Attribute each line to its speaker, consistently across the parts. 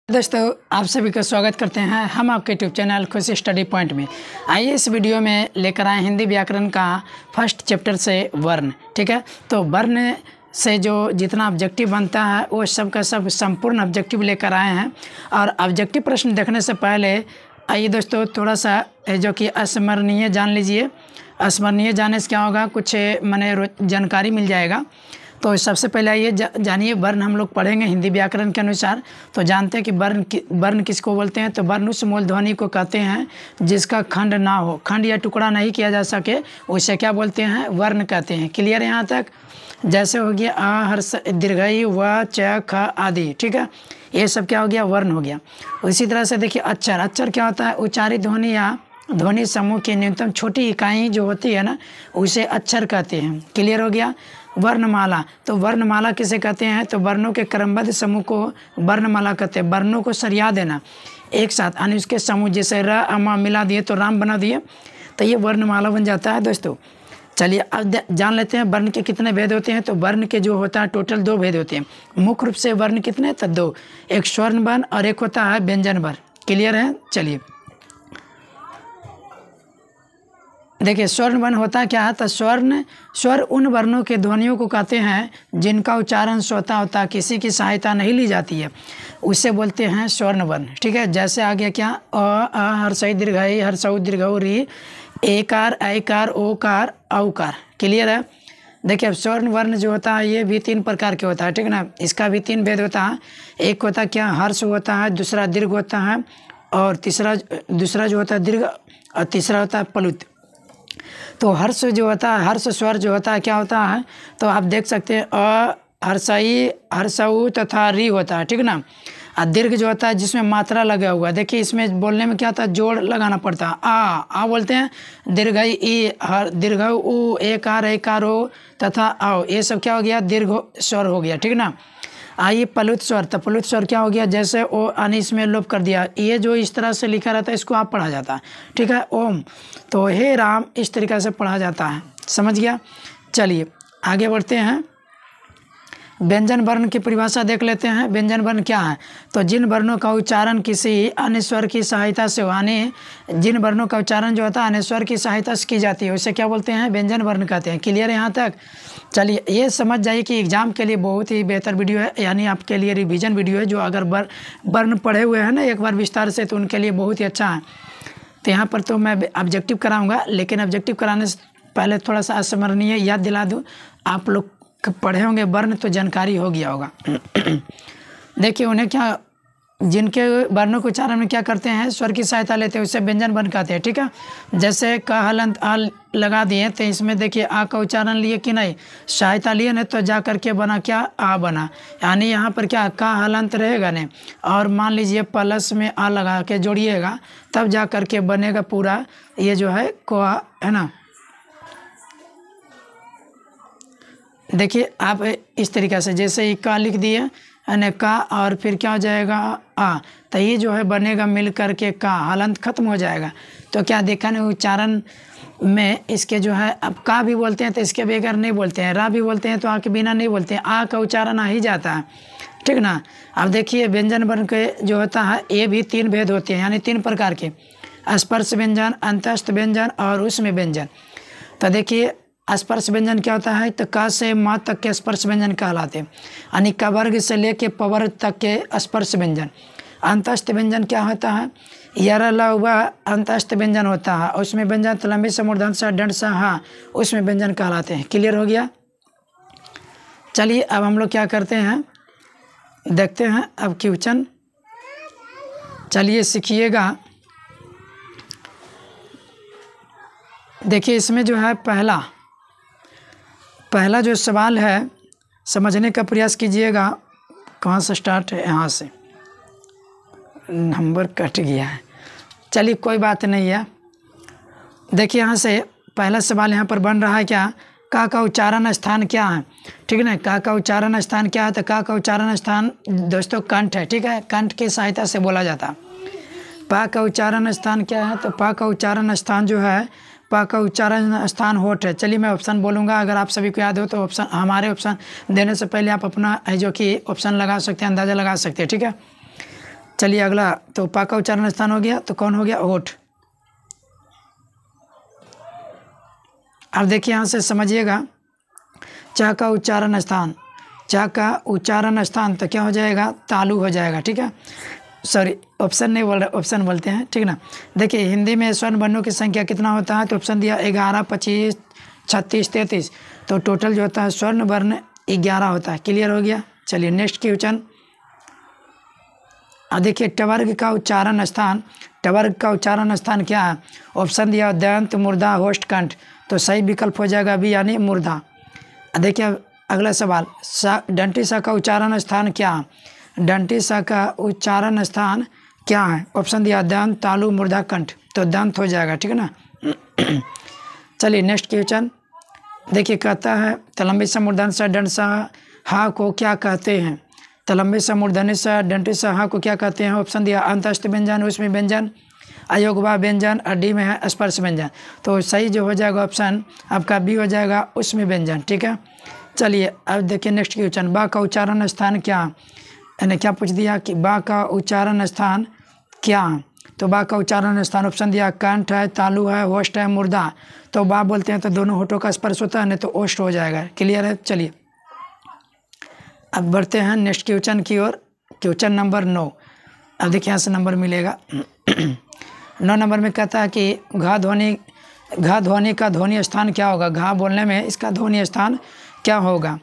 Speaker 1: दोस्तों आप सभी का स्वागत करते हैं हम आपके यूट्यूब चैनल खुशी स्टडी पॉइंट में। आइए इस वीडियो में लेकर आए हिंदी व्याकरण का फर्स्ट चैप्टर से वर्ण। ठीक है, तो वर्ण से जो जितना ऑब्जेक्टिव बनता है वो सब का सब संपूर्ण ऑब्जेक्टिव लेकर आए हैं। और ऑब्जेक्टिव प्रश्न देखने से पहले आइए दोस्तों थोड़ा सा जो कि अस्मरणीय जान लीजिए। अस्मरणीय जानने से क्या होगा, कुछ माने जानकारी मिल जाएगा। तो सबसे पहले आइए जानिए वर्ण हम लोग पढ़ेंगे हिंदी व्याकरण के अनुसार। तो जानते हैं कि वर्ण किसको बोलते हैं। तो वर्ण उस मूल ध्वनि को कहते हैं जिसका खंड ना हो, खंड या टुकड़ा नहीं किया जा सके, उसे क्या बोलते हैं, वर्ण कहते हैं। क्लियर यहाँ तक। जैसे हो गया आ, हर्ष, दीर्घई, व, च, ख आदि। ठीक है, ये सब क्या हो गया, वर्ण हो गया। उसी तरह से देखिए अक्षर। अक्षर क्या होता है, उच्चारित ध्वनि या ध्वनि समूह की न्यूनतम छोटी इकाई जो होती है ना, उसे अक्षर कहते हैं। क्लियर हो गया। वर्णमाला। तो वर्णमाला किसे कहते हैं, तो वर्णों के क्रमबद्ध समूह को वर्णमाला कहते हैं। वर्णों को सरिया देना एक साथ, यानी उसके समूह, जैसे र अमा मिला दिए तो राम बना दिए, तो ये वर्णमाला बन जाता है दोस्तों। चलिए अब जान लेते हैं वर्ण के कितने भेद होते हैं। तो वर्ण के जो होता है टोटल 2 भेद होते हैं। मुख्य रूप से वर्ण कितने, तो 2, एक स्वर्ण वर्ण और एक होता है व्यंजन वर्ण। क्लियर है। चलिए देखिए स्वर्ण वर्ण होता क्या है, तो स्वर उन वर्णों के ध्वनियों को कहते हैं जिनका उच्चारण स्वतः होता, किसी की सहायता नहीं ली जाती है, उसे बोलते हैं स्वर्ण वर्ण। ठीक है, जैसे आ गया क्या, अ हर्षई दीर्घई, हर्षऊ दीर्घऊ, री, एकार, ऐकार, ओकार, औकार। क्लियर है। देखिए अब स्वर्ण वर्ण जो होता है ये भी 3 प्रकार के होता है। ठीक है ना, इसका भी 3 भेद होता है। एक होता क्या, हर्ष होता है, दूसरा दीर्घ होता है, और दूसरा जो होता है दीर्घ, और तीसरा होता है प्लुत। तो हर्ष जो होता है, हर्ष स्वर जो होता है क्या होता है, तो आप देख सकते हैं अ, हर्षई, हर्षऊ तथा री होता है। ठीक ना। और दीर्घ जो होता है जिसमें मात्रा लगा हुआ है, देखिए इसमें बोलने में क्या होता है, जोड़ लगाना पड़ता है। आ बोलते हैं, दीर्घई ई, दीर्घ उ, एकार, ऐकार ओ तथा आओ, ये सब क्या हो गया, दीर्घ स्वर हो गया। ठीक ना। आइए प्लुत स्वर। तो प्लुत स्वर क्या हो गया, जैसे ओ यानी इसमें लोप कर दिया, ये जो इस तरह से लिखा रहता है इसको आप पढ़ा जाता है। ठीक है, ओम, तो हे राम, इस तरीक़ा से पढ़ा जाता है। समझ गया। चलिए आगे बढ़ते हैं। व्यंजन वर्ण की परिभाषा देख लेते हैं। व्यंजन वर्ण क्या है, तो जिन वर्णों का उच्चारण किसी अन्य स्वर की सहायता से, यानी जिन वर्णों का उच्चारण जो होता है अन्य स्वर की सहायता से की जाती है, उसे क्या बोलते हैं, व्यंजन वर्ण कहते हैं। क्लियर है यहाँ तक। चलिए ये समझ जाइए कि एग्जाम के लिए बहुत ही बेहतर वीडियो है, यानी आपके लिए रिवीजन वीडियो है। जो अगर वर्ण पढ़े हुए हैं ना एक बार विस्तार से, तो उनके लिए बहुत ही अच्छा है। तो यहाँ पर तो मैं ऑब्जेक्टिव कराऊँगा, लेकिन ऑब्जेक्टिव कराने से पहले थोड़ा सा अस्मरणीय याद दिला दूँ। आप लोग पढ़े होंगे वर्ण तो जानकारी हो गया होगा। देखिए उन्हें क्या, जिनके वर्णों के उच्चारण में क्या करते हैं, स्वर की सहायता लेते हैं, उससे व्यंजन वर्ण कहते हैं। ठीक है, जैसे क हलंत आ लगा दिए, तो इसमें देखिए आ का उच्चारण लिए कि नहीं, सहायता लिए नहीं, तो जा करके बना क्या, आ बना। यानी यहाँ पर क्या का हलंत रहेगा नहीं, और मान लीजिए प्लस में आ लगा के जोड़िएगा, तब जा करके बनेगा पूरा ये जो है को, है ना। देखिए आप इस तरीक़े से, जैसे ही का लिख दिए यानी का, और फिर क्या हो जाएगा आ, तो ये जो है बनेगा मिल करके का, हलंत खत्म हो जाएगा। तो क्या देखा नहीं, उच्चारण में इसके जो है, अब का भी बोलते हैं तो इसके बगैर नहीं बोलते हैं, रा भी बोलते हैं तो आ के बिना नहीं बोलते हैं, आ का उच्चारण आ ही जाता है। ठीक ना। अब देखिए व्यंजन वर्ण के जो होता है ये भी 3 भेद होते हैं, यानी 3 प्रकार के, स्पर्श व्यंजन, अंतस्थ व्यंजन और उसमें व्यंजन। तो देखिए स्पर्श व्यंजन क्या होता है, तो क से म तक के स्पर्श व्यंजन कहलाते हैं, यानी क वर्ग से लेके प वर्ग तक के स्पर्श व्यंजन। अंतस्थ व्यंजन क्या होता है, यर ल व अंतस्थ व्यंजन होता है, उसमें व्यंजन लंबी से मूर्धन सा दंड सा हा, उसमें व्यंजन कहलाते हैं। क्लियर हो गया। चलिए अब हम लोग क्या करते हैं, देखते हैं अब क्वेश्चन। चलिए सीखिएगा। देखिए इसमें जो है पहला जो सवाल है समझने का प्रयास कीजिएगा। कहाँ से स्टार्ट है, यहाँ से नंबर कट गया है। चलिए कोई बात नहीं है। देखिए यहाँ से पहला सवाल यहाँ पर बन रहा है क्या, का उच्चारण स्थान क्या है। ठीक है ना, का उच्चारण स्थान क्या है, तो का उच्चारण स्थान दोस्तों कंठ है। ठीक है, कंठ की सहायता से बोला जाता है। पा का उच्चारण स्थान क्या है, तो पा का उच्चारण स्थान जो है, पा का उच्चारण स्थान होठ है। चलिए मैं ऑप्शन बोलूँगा, अगर आप सभी को याद हो तो ऑप्शन, हमारे ऑप्शन देने से पहले आप अपना जो कि ऑप्शन लगा सकते हैं, अंदाज़ा लगा सकते हैं। ठीक है, चलिए अगला, तो पा का उच्चारण स्थान हो गया, तो कौन हो गया? होठ। अब देखिए यहाँ से समझिएगा, च का उच्चारण स्थान, च का उच्चारण स्थान तो क्या हो जाएगा? तालु हो जाएगा। ठीक है, सॉरी ऑप्शन नहीं बोल रहे, ऑप्शन बोलते हैं, ठीक ना। देखिए हिंदी में स्वर्ण वर्णों की संख्या कितना होता है? तो ऑप्शन दिया 11, 25, 36, 33, तो टोटल जो होता है स्वर्ण वर्ण 11 होता है। क्लियर हो गया। चलिए नेक्स्ट क्वेश्चन। अब देखिए टवर्ग का उच्चारण स्थान, टवर्ग का उच्चारण स्थान क्या है? ऑप्शन दिया दंत, मूर्धा, होष्ठ, कंठ, तो सही विकल्प हो जाएगा बी यानी मूर्धा। देखिए अगला सवाल, डंटी सा का उच्चारण स्थान क्या है? डंटी सा का उच्चारण स्थान क्या है? ऑप्शन दिया दंत, तालु, मूर्धा, कंठ, तो दंत हो जाएगा। ठीक है ना। चलिए नेक्स्ट क्वेश्चन। देखिए कहता है तलम्बी सा मूर्धन सा दंड सा हा को क्या कहते हैं? तलम्बी सा मूर्धन्य सा दंटी सा हा को क्या कहते हैं? ऑप्शन दिया अंतस्थ व्यंजन, उसमें व्यंजन, अयोगवा व्यंजन, डी में है स्पर्श व्यंजन, तो सही जो हो जाएगा ऑप्शन आपका बी हो जाएगा, उसमें व्यंजन। ठीक है। चलिए अब देखिए नेक्स्ट क्वेश्चन, बा का उच्चारण स्थान क्या? यानी क्या पूछ दिया कि बा का उच्चारण स्थान क्या? तो बा का उच्चारण स्थान ऑप्शन दिया कंठ है, तालु है, होष्ठ है, मूर्धा, तो बा बोलते हैं तो दोनों होठों का स्पर्श होता है, नहीं तो ओष्ठ हो जाएगा। क्लियर है। चलिए अब बढ़ते हैं नेक्स्ट क्वेश्चन की ओर, क्वेश्चन नंबर 9। अब देखिए यहाँ से नंबर मिलेगा 9 नंबर में कहता है कि घा ध्वनि का ध्वनि स्थान क्या होगा? घा बोलने में इसका ध्वनि स्थान क्या होगा?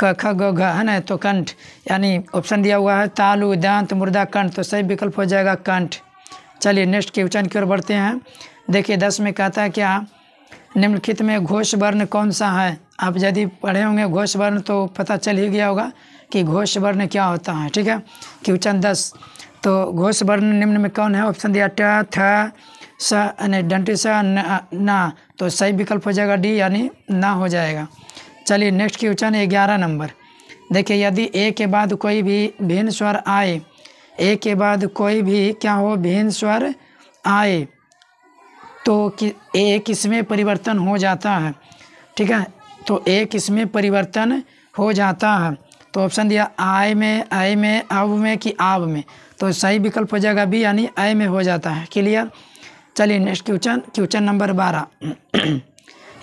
Speaker 1: क ख ग घ है ना, तो कंठ, यानी ऑप्शन दिया हुआ है तालु, दांत, मूर्धा, कंठ, तो सही विकल्प हो जाएगा कंठ। चलिए नेक्स्ट क्वेश्चन की ओर बढ़ते हैं। देखिए 10 में कहता है क्या निम्नलिखित में घोष वर्ण कौन सा है? आप यदि पढ़े होंगे घोष वर्ण तो पता चल ही गया होगा कि घोष वर्ण क्या होता है। ठीक है। क्वेश्चन 10, तो घोष वर्ण निम्न में कौन है? ऑप्शन दिया ट, थ, स, डंटी सा, ना, तो सही विकल्प हो जाएगा डी यानी ना हो जाएगा। चलिए नेक्स्ट क्वेश्चन 11 नंबर। देखिए यदि ए के बाद कोई भी भिन्न स्वर आए, ए के बाद कोई भी क्या हो भिन्न स्वर आए, तो ए किसमें परिवर्तन हो जाता है? ठीक है, तो ए किसमें परिवर्तन हो जाता है? तो ऑप्शन दिया आय में, आय में, अब में कि आब में, तो सही विकल्प हो जाएगा बी यानी आय में हो जाता है। क्लियर। चलिए नेक्स्ट क्वेश्चन, क्वेश्चन नंबर 12।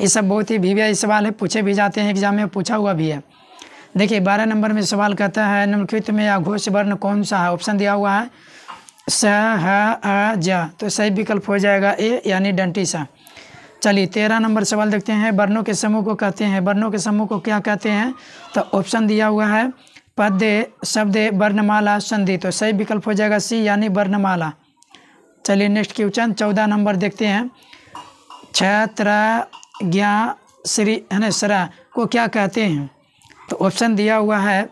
Speaker 1: ये सब बहुत ही वीवीआई सवाल है, पूछे भी जाते हैं, एग्जाम में पूछा हुआ भी है। देखिए 12 नंबर में सवाल कहता है निम्नलिखित में अघोष वर्ण कौन सा है? ऑप्शन दिया हुआ है स, ह, अ, ज, तो सही विकल्प हो जाएगा ए यानी डंटी सा। चलिए 13 नंबर सवाल देखते हैं, वर्णों के समूह को कहते हैं, वर्णों के समूह को क्या कहते हैं? तो ऑप्शन दिया हुआ है पद्य, शब्द, वर्णमाला, संधि, तो सही विकल्प हो जाएगा सी यानी वर्णमाला। चलिए नेक्स्ट क्वेश्चन 14 नंबर देखते हैं, छत्र, ज्ञा, श्री है ना, सरा को क्या कहते हैं? तो ऑप्शन दिया हुआ है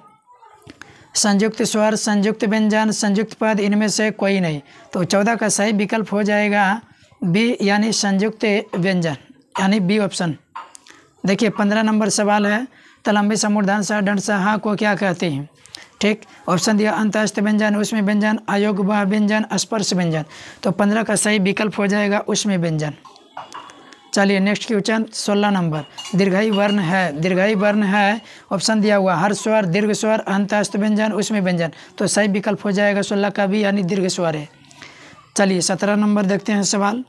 Speaker 1: संयुक्त स्वर, संयुक्त व्यंजन, संयुक्त पद, इनमें से कोई नहीं, तो 14 का सही विकल्प हो जाएगा बी यानी संयुक्त व्यंजन यानी बी ऑप्शन। देखिए 15 नंबर सवाल है, तलम्बी सा, मूर्धन सा, दंड सा हा को क्या कहते हैं? ठीक, ऑप्शन दिया अंतस्थ व्यंजन, उसमें व्यंजन, अयोग व्यंजन, स्पर्श व्यंजन, तो 15 का सही विकल्प हो जाएगा उसमें व्यंजन। चलिए नेक्स्ट क्वेश्चन 16 नंबर, दीर्घायु वर्ण है, दीर्घायु वर्ण है, ऑप्शन दिया हुआ हर स्वर, दीर्घ स्वर, अंतस्थ व्यंजन, उसमें व्यंजन, तो सही विकल्प हो जाएगा 16 का भी यानी दीर्घ स्वर है। चलिए 17 नंबर देखते हैं सवाल।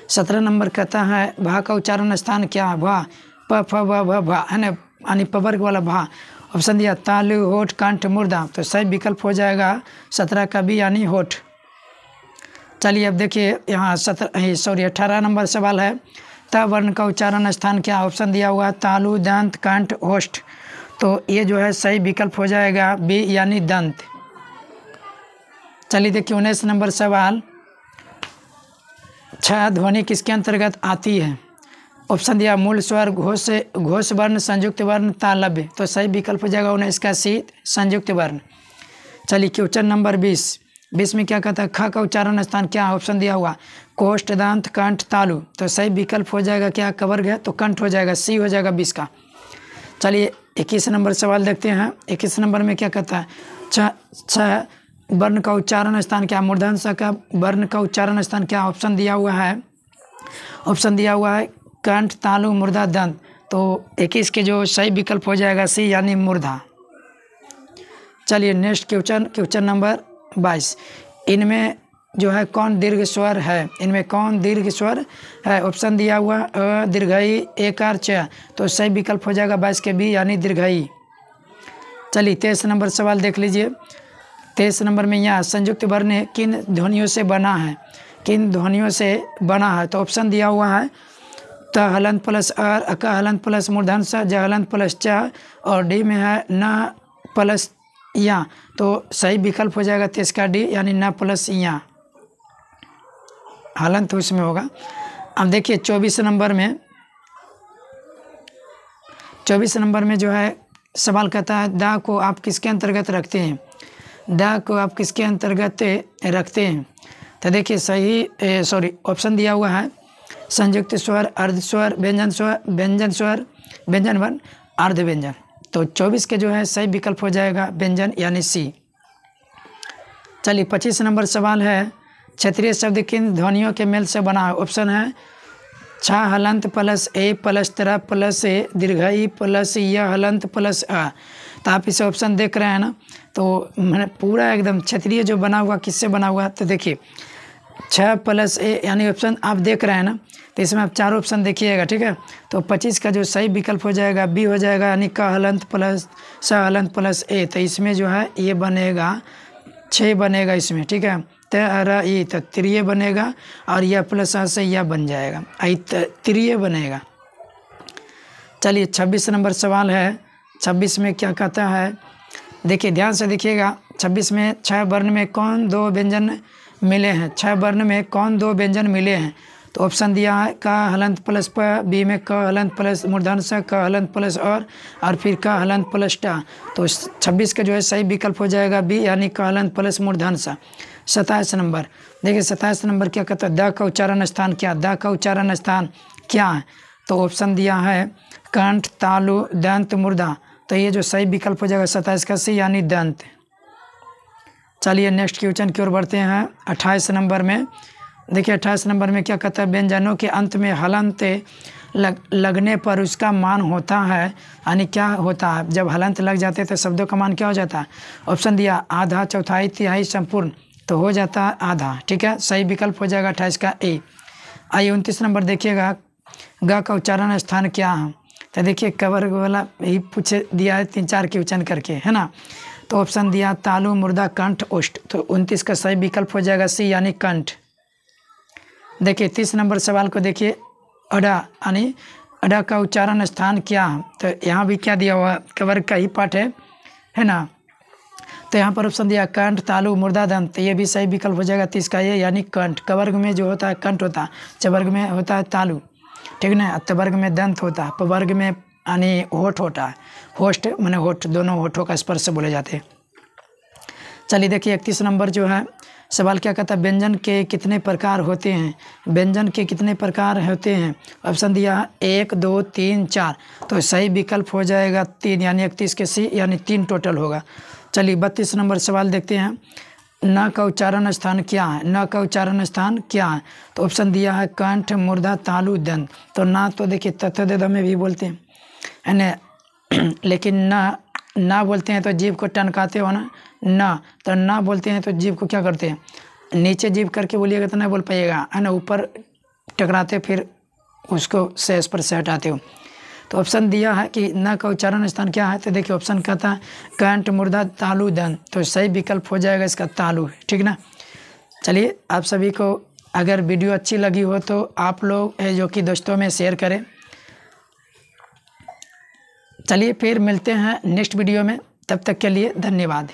Speaker 1: 17 नंबर कहता है भा का उच्चारण स्थान क्या है? भा, प, फ, व, भ, भा है ना, यानी पवर्ग वाला भा, ऑप्शन दिया तालु, होठ, कंठ, मूर्धा, तो सही विकल्प हो जाएगा 17 का भी यानी होठ। चलिए अब देखिए यहाँ 18 नंबर सवाल है, त वर्ण का उच्चारण स्थान क्या? ऑप्शन दिया हुआ तालु, दंत, कंठ, होष्ठ, तो ये जो है सही विकल्प हो जाएगा बी यानी दंत। चलिए देखिए 19 नंबर सवाल, छ ध्वनि किसके अंतर्गत आती है? ऑप्शन दिया मूल स्वर, घोष वर्ण, संयुक्त वर्ण, तालव्य, तो सही विकल्प हो जाएगा 19 का सी संयुक्त वर्ण। चलिए क्वेश्चन नंबर 20 में क्या कहता है ख का उच्चारण स्थान क्या? ऑप्शन दिया हुआ कोष्ठ, दांत, कंठ, तालु, तो सही विकल्प हो जाएगा क्या? कवर्ग है तो कंठ हो जाएगा, सी हो जाएगा 20 का। चलिए 21 नंबर सवाल देखते हैं। 21 नंबर में क्या कहता है छ वर्ण का उच्चारण स्थान क्या? मूर्धन स का वर्ण का उच्चारण स्थान क्या? ऑप्शन दिया हुआ है कंठ, तालु, मूर्धा, दंत, तो 21 के जो सही विकल्प हो जाएगा सी यानी मूर्धा। चलिए नेक्स्ट क्वेश्चन नंबर 22। इनमें जो है कौन दीर्घ स्वर है, इनमें कौन दीर्घ स्वर है? ऑप्शन दिया हुआ अ दीर्घई, एकार, च। तो सही विकल्प हो जाएगा 22 के बी यानी दीर्घई। चलिए 23 नंबर सवाल देख लीजिए। 23 नंबर में यहाँ संयुक्त वर्ण किन ध्वनियों से बना है, किन ध्वनियों से बना है? तो ऑप्शन दिया हुआ है त हलंत प्लस अर, अक हलंत प्लस मूर्धन स, ज हलंत प्लस च, और डी में है न प्लस या। तो सही विकल्प हो जाएगा 23 का डी यानी न प्लस या, हलंत उसमें होगा। अब देखिए 24 नंबर में, 24 नंबर में जो है सवाल कहता है दा को आप किसके अंतर्गत रखते हैं, दा को आप किसके अंतर्गत रखते हैं? तो देखिए सही ऑप्शन दिया हुआ है संयुक्त स्वर, अर्ध स्वर, व्यंजन स्वर, व्यंजन स्वर, व्यंजन वर्ण, अर्ध व्यंजन। तो 24 के जो है सही विकल्प हो जाएगा व्यंजन यानी सी। चलिए 25 नंबर सवाल है क्षेत्रीय शब्द किन ध्वनियों के मेल से बना है? ऑप्शन है छ हलंत प्लस ए प्लस तरह प्लस ए दीर्घई प्लस य हलंत प्लस अ। तो आप इसे ऑप्शन देख रहे हैं ना, तो मैंने पूरा एकदम क्षेत्रीय जो बना हुआ किससे बना हुआ? तो देखिए 6 प्लस ए यानी ऑप्शन आप देख रहे हैं ना, तो इसमें आप 4 ऑप्शन देखिएगा, ठीक है। तो 25 का जो सही विकल्प हो जाएगा बी हो जाएगा यानी क हलंत प्लस स हलंत प्लस ए। तो इसमें जो है ये बनेगा 6 बनेगा इसमें, ठीक है। ई तो त्रिय बनेगा और यह प्लस से यह बन जाएगा, आई त्रिय बनेगा। चलिए 26 नंबर सवाल है। 26 में क्या कहता है? देखिए ध्यान से देखिएगा। 26 में 6 वर्ण में कौन 2 व्यंजन मिले हैं? 6 वर्ण में कौन 2 व्यंजन मिले हैं? तो ऑप्शन दिया है क हलंत प्लस प, बी में क हलंत प्लस मूर्धन स, क हलंत प्लस और फिर क हलंत प्लस टा। तो 26 का जो है सही विकल्प हो जाएगा बी यानी क हलंत प्लस मूर्धन स। 27 नंबर देखिए 27 नंबर क्या कहता है? द का उच्चारण स्थान क्या, द का उच्चारण स्थान क्या है? तो ऑप्शन दिया है कंठ, तालु, दंत, मुर्दा। तो ये जो सही विकल्प हो जाएगा 27 का सी यानी दंत। चलिए नेक्स्ट क्वेश्चन की ओर बढ़ते हैं। 28 नंबर में देखिए 28 नंबर में क्या कहता है? व्यंजनों के अंत में हलंत लगने पर उसका मान होता है, यानी क्या होता है? जब हलंत लग जाते हैं तो शब्दों का मान क्या हो जाता है? ऑप्शन दिया आधा, चौथाई, तिहाई, संपूर्ण। तो हो जाता है आधा, ठीक है। सही विकल्प हो जाएगा 28 का ए। आइए 29 नंबर देखिएगा, ग का उच्चारण स्थान क्या है? तो देखिए कवर वाला ही पूछे दिया है 3-4 क्वेश्चन करके, है ना। तो ऑप्शन दिया तालु, मुर्दा, कंठ, ओष्ठ। तो 29 का सही विकल्प हो जाएगा सी यानी कंठ। देखिए 30 नंबर सवाल को देखिए, अडा यानी अडा का उच्चारण स्थान क्या है? तो यहाँ भी क्या दिया हुआ? कवर का ही पाठ है ना। तो यहाँ पर ऑप्शन दिया कंठ, तालु, मुर्दा, दंत। तो ये भी सही विकल्प हो जाएगा 30 का ये यानी कंठ। कवर्ग में जो होता है कंठ होता है, चवर्ग में होता है तालु, ठीक ना। तवर्ग में दंत होता है, पवर्ग में यानी होठ होता है। होस्ट माने होठ, दोनों होठों का स्पर्श से बोले जाते हैं। चलिए देखिए 31 नंबर जो है सवाल क्या कहता है? व्यंजन के कितने प्रकार होते हैं? व्यंजन के कितने प्रकार होते हैं? ऑप्शन दिया 1, 2, 3, 4। तो सही विकल्प हो जाएगा 3 यानी 31 के सी यानी 3 टोटल होगा। चलिए 32 नंबर सवाल देखते हैं। न का उच्चारण स्थान क्या है? न का उच्चारण स्थान क्या है? तो ऑप्शन दिया है कंठ, मुर्दा, तालु, दंत। तो ना तो देखिए तथद में भी बोलते हैं, है ना, लेकिन ना बोलते हैं तो जीभ को टनकाते हो ना, ना तो ना बोलते हैं तो जीभ को क्या करते हैं? नीचे जीभ करके बोलिएगा तो नहीं बोल पाइएगा, है ना। ऊपर टकराते फिर उसको शेष पर से हटाते हो। तो ऑप्शन दिया है कि न का उच्चारण स्थान क्या है? तो देखिए ऑप्शन कहता है कंठ, मुर्दा, तालु, दंत। तो सही विकल्प हो जाएगा इसका तालु, ठीक ना। चलिए आप सभी को अगर वीडियो अच्छी लगी हो तो आप लोग जो कि दोस्तों में शेयर करें। चलिए फिर मिलते हैं नेक्स्ट वीडियो में, तब तक के लिए धन्यवाद।